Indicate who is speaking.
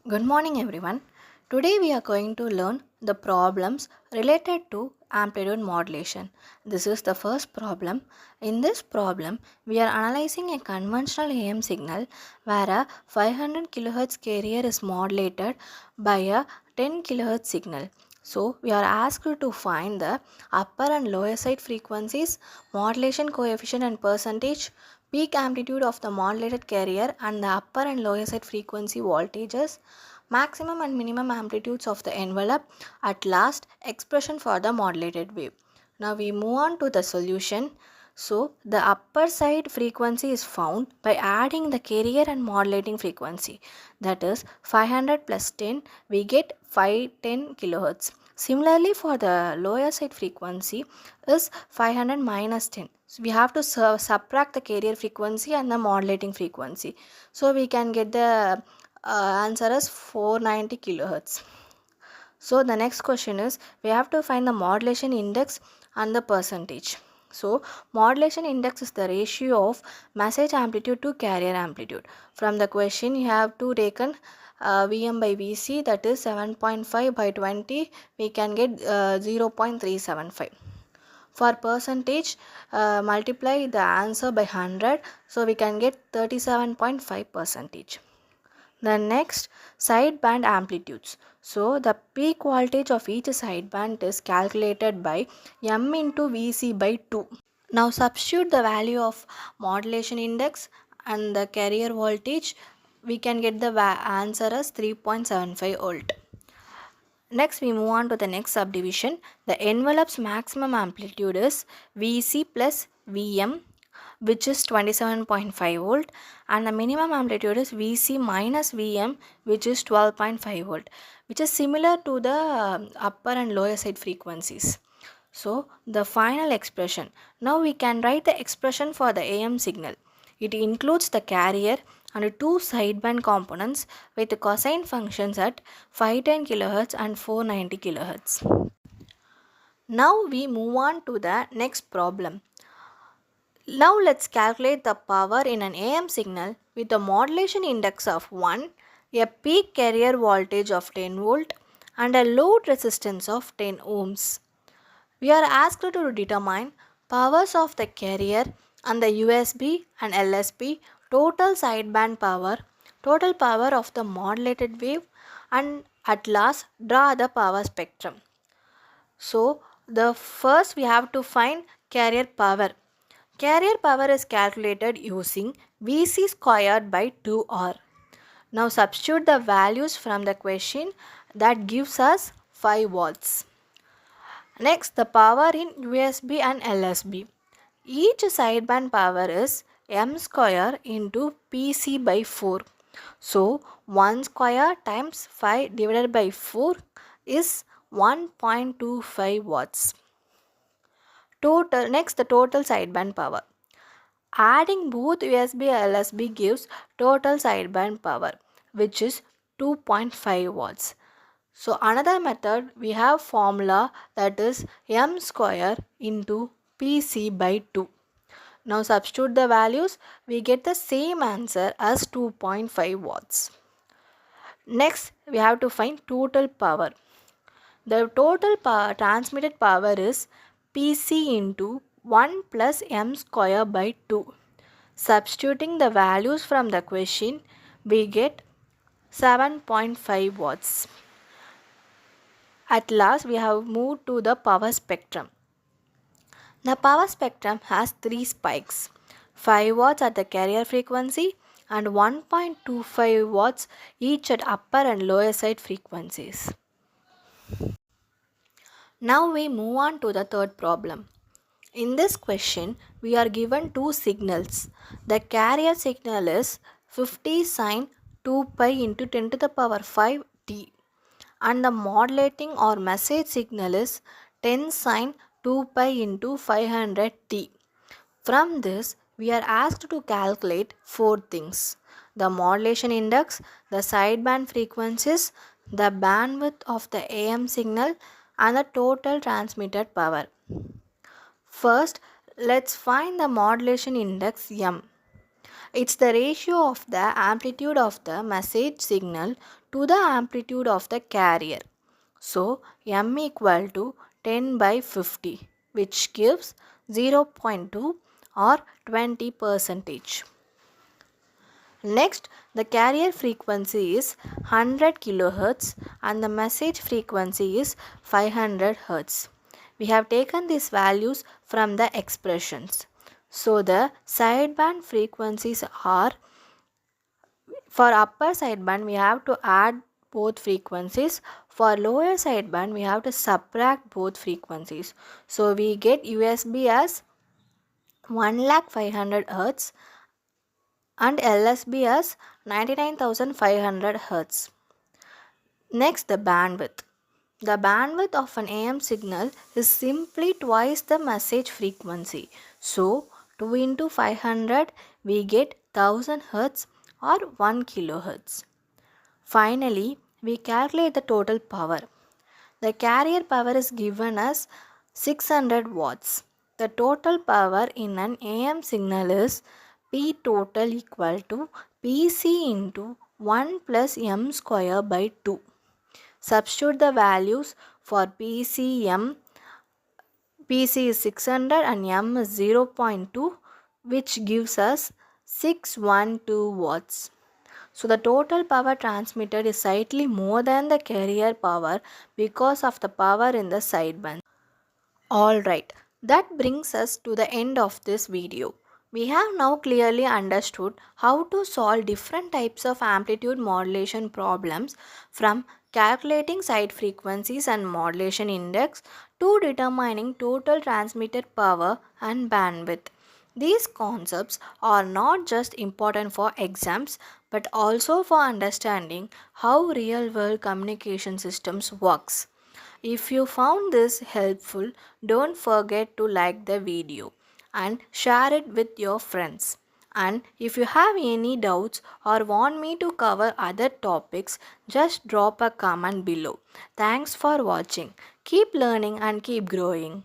Speaker 1: Good morning, everyone. Today we are going to learn the problems related to amplitude modulation. This is the first problem. In this problem, we are analyzing a conventional AM signal where a 500 kHz carrier is modulated by a 10 kHz signal. So, we are asked to find the upper and lower side frequencies, modulation coefficient and percentage, peak amplitude of the modulated carrier and the upper and lower side frequency voltages, maximum and minimum amplitudes of the envelope, at last expression for the modulated wave. Now we move on to the solution. So the upper side frequency is found by adding the carrier and modulating frequency, that is 500 plus 10 we get 510 kilohertz. Similarly for the lower side frequency is 500 minus 10. So we have to subtract the carrier frequency and the modulating frequency. So we can get the answer is 490 kilohertz. So the next question is we have to find the modulation index and the percentage. So modulation index is the ratio of message amplitude to carrier amplitude. From the question you have to taken Vm by Vc, that is 7.5 by 20, we can get 0.375. For percentage, multiply the answer by 100, so we can get 37.5 percentage. The next, sideband amplitudes. So the peak voltage of each sideband is calculated by m into Vc by 2. Now substitute the value of modulation index and the carrier voltage. We can get the answer as 3.75 volt. Next we move on to the next subdivision. The envelope's maximum amplitude is Vc plus Vm, which is 27.5 volt, and the minimum amplitude is Vc minus Vm, which is 12.5 volt, which is similar to the upper and lower side frequencies. So the final expression. Now we can write the expression for the AM signal. It includes the carrier and two sideband components with the cosine functions at 510 kHz and 490 kHz. Now we move on to the next problem. Now let's calculate the power in an AM signal with a modulation index of 1, a peak carrier voltage of 10 volt and a load resistance of 10 ohms. We are asked to determine powers of the carrier and the USB and LSB, total sideband power, total power of the modulated wave, and at last draw the power spectrum. So the first we have to find carrier power. Carrier power is calculated using Vc squared by 2R. Now substitute the values from the question, that gives us 5 watts. Next, the power in USB and LSB. Each sideband power is m square into Pc by 4. So 1 square times 5 divided by 4 is 1.25 watts. Next, the total sideband power. Adding both USB and LSB gives total sideband power, which is 2.5 watts. So another method, we have formula, that is m square into Pc by 2. Now substitute the values, we get the same answer as 2.5 watts. Next we have to find total power. The total power, transmitted power is Pc into 1 plus m square by 2. Substituting the values from the question, we get 7.5 watts. At last we have moved to the power spectrum. The power spectrum has 3 spikes, 5 watts at the carrier frequency and 1.25 watts each at upper and lower side frequencies. Now we move on to the third problem. In this question, we are given two signals. The carrier signal is 50 sine 2 pi into 10 to the power 5 t, and the modulating or message signal is 10 sine 2 pi into 500 t. From this, we are asked to calculate four things: the modulation index, the sideband frequencies, the bandwidth of the AM signal, and the total transmitted power. First, let's find the modulation index m. It's the ratio of the amplitude of the message signal to the amplitude of the carrier. So m equal to 10 by 50, which gives 0.2 or 20 percentage. Next, the carrier frequency is 100 kHz and the message frequency is 500 Hz. We have taken these values from the expressions. So the sideband frequencies are, for upper sideband we have to add both frequencies, for lower sideband we have to subtract both frequencies. So we get USB as 1,500 Hz and LSB as 99,500 Hz. Next, the bandwidth. The bandwidth of an AM signal is simply twice the message frequency. So 2 into 500 we get 1000 Hz or 1 kHz. Finally, we calculate the total power. The carrier power is given as 600 watts. The total power in an AM signal is P total equal to Pc into 1 plus m square by 2. Substitute the values for Pc is 600 and m is 0.2, which gives us 612 watts. So the total power transmitted is slightly more than the carrier power because of the power in the sideband. Alright, that brings us to the end of this video. We have now clearly understood how to solve different types of amplitude modulation problems, from calculating side frequencies and modulation index to determining total transmitted power and bandwidth. These concepts are not just important for exams but also for understanding how real world communication systems works. If you found this helpful, don't forget to like the video and share it with your friends. And if you have any doubts or want me to cover other topics, just drop a comment below. Thanks for watching. Keep learning and keep growing.